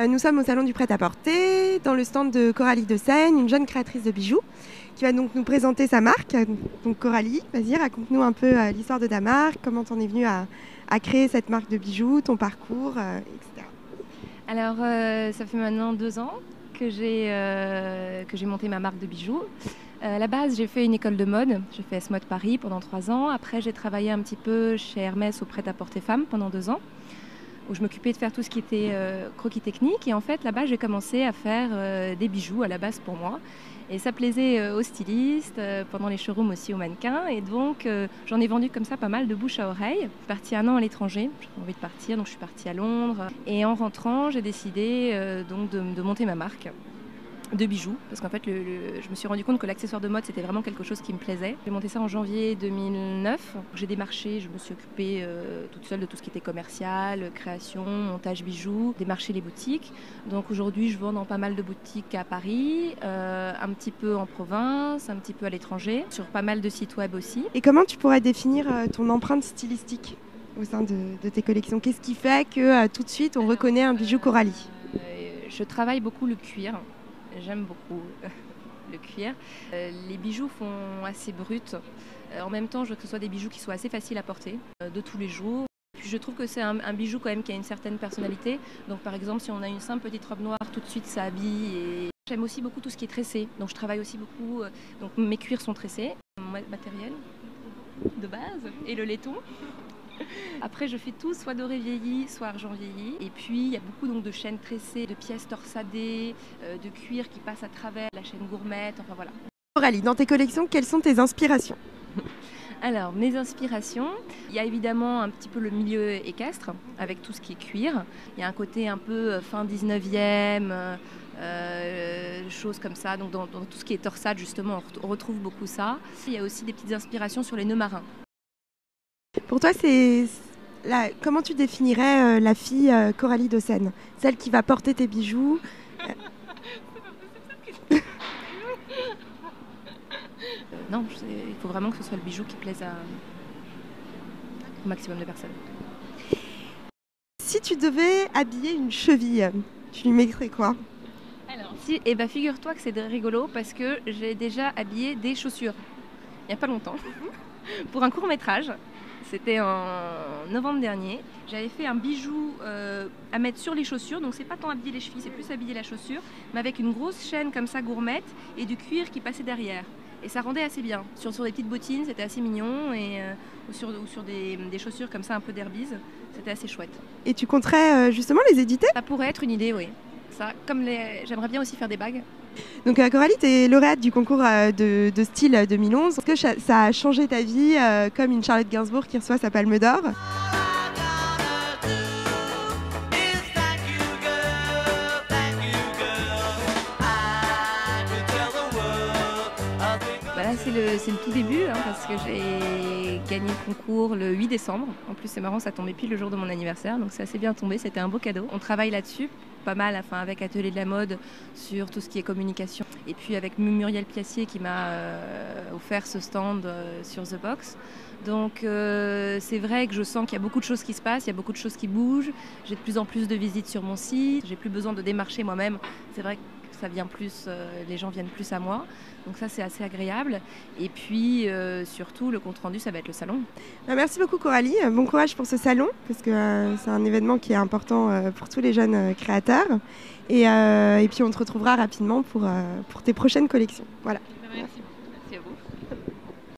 Nous sommes au salon du prêt-à-porter, dans le stand de Coralie de Seine, une jeune créatrice de bijoux, qui va donc nous présenter sa marque. Donc Coralie, vas-y, raconte-nous un peu l'histoire de ta marque, comment t'en es venue à créer cette marque de bijoux, ton parcours, etc. Alors, ça fait maintenant 2 ans que j'ai monté ma marque de bijoux. À la base, j'ai fait une école de mode. J'ai fait S-Mode Paris pendant 3 ans. Après, j'ai travaillé un petit peu chez Hermès au prêt-à-porter femmes pendant 2 ans, où je m'occupais de faire tout ce qui était croquis technique. Et en fait, là-bas, j'ai commencé à faire des bijoux à la base pour moi. Et ça plaisait aux stylistes, pendant les showrooms aussi aux mannequins. Et donc, j'en ai vendu comme ça pas mal de bouche à oreille. Je suis partie 1 an à l'étranger. J'avais envie de partir, donc je suis partie à Londres. Et en rentrant, j'ai décidé donc de monter ma marque de bijoux, parce qu'en fait je me suis rendu compte que l'accessoire de mode c'était vraiment quelque chose qui me plaisait. J'ai monté ça en janvier 2009. J'ai démarché, je me suis occupée toute seule de tout ce qui était commercial, création, montage bijoux, démarcher les boutiques. Donc aujourd'hui je vends dans pas mal de boutiques à Paris, un petit peu en province, un petit peu à l'étranger, sur pas mal de sites web aussi. Et comment tu pourrais définir ton empreinte stylistique au sein de tes collections? Qu'est-ce qui fait que tout de suite on reconnaît un bijou Coralie? Je travaille beaucoup le cuir. J'aime beaucoup le cuir. Les bijoux font assez brut. En même temps, je veux que ce soit des bijoux qui soient assez faciles à porter, de tous les jours. Puis je trouve que c'est un bijou quand même qui a une certaine personnalité. Donc par exemple, si on a une simple petite robe noire, tout de suite ça habille. Et j'aime aussi beaucoup tout ce qui est tressé. Donc je travaille aussi beaucoup. Donc mes cuirs sont tressés. Mon matériel de base et le laiton. Après, je fais tout, soit doré vieilli, soit argent vieilli. Et puis, il y a beaucoup donc, de chaînes tressées, de pièces torsadées, de cuir qui passe à travers, la chaîne gourmette, enfin voilà. Coralie, dans tes collections, quelles sont tes inspirations? Alors, mes inspirations, il y a évidemment un petit peu le milieu équestre, avec tout ce qui est cuir. Il y a un côté un peu fin 19e, choses comme ça. Donc, dans tout ce qui est torsade, justement, on retrouve beaucoup ça. Il y a aussi des petites inspirations sur les nœuds marins. Pour toi, comment tu définirais la fille Coralie de Seine? Celle qui va porter tes bijoux? Non, il faut vraiment que ce soit le bijou qui plaise au maximum de personnes. Si tu devais habiller une cheville, tu lui mettrais quoi? Alors, figure-toi que c'est rigolo parce que j'ai déjà habillé des chaussures il n'y a pas longtemps pour un court-métrage. C'était en novembre dernier. J'avais fait un bijou à mettre sur les chaussures, donc c'est pas tant habiller les chevilles, c'est plus habiller la chaussure, mais avec une grosse chaîne comme ça gourmette et du cuir qui passait derrière. Et ça rendait assez bien. Sur des petites bottines, c'était assez mignon, ou sur des chaussures comme ça un peu d'herbise, c'était assez chouette. Et tu compterais justement les éditer? Ça pourrait être une idée, oui. Ça, j'aimerais bien aussi faire des bagues. Donc Coralie, tu es lauréate du concours de style 2011. Est-ce que ça a changé ta vie comme une Charlotte Gainsbourg qui reçoit sa Palme d'Or? Là, c'est le tout début, hein, parce que j'ai gagné le concours le 8 décembre. En plus, c'est marrant, ça tombait pile le jour de mon anniversaire, donc c'est assez bien tombé, c'était un beau cadeau. On travaille là-dessus, pas mal, enfin, avec Atelier de la mode, sur tout ce qui est communication. Et puis avec Muriel Piassier qui m'a offert ce stand sur The Box. Donc c'est vrai que je sens qu'il y a beaucoup de choses qui se passent, il y a beaucoup de choses qui bougent. J'ai de plus en plus de visites sur mon site, j'ai plus besoin de démarcher moi-même. C'est vrai que ça vient plus, les gens viennent plus à moi. Donc ça, c'est assez agréable. Et puis, surtout, le compte-rendu, ça va être le salon. Merci beaucoup Coralie. Bon courage pour ce salon, parce que c'est un événement qui est important pour tous les jeunes créateurs. Et puis, on te retrouvera rapidement pour tes prochaines collections. Voilà. Merci. Merci à vous.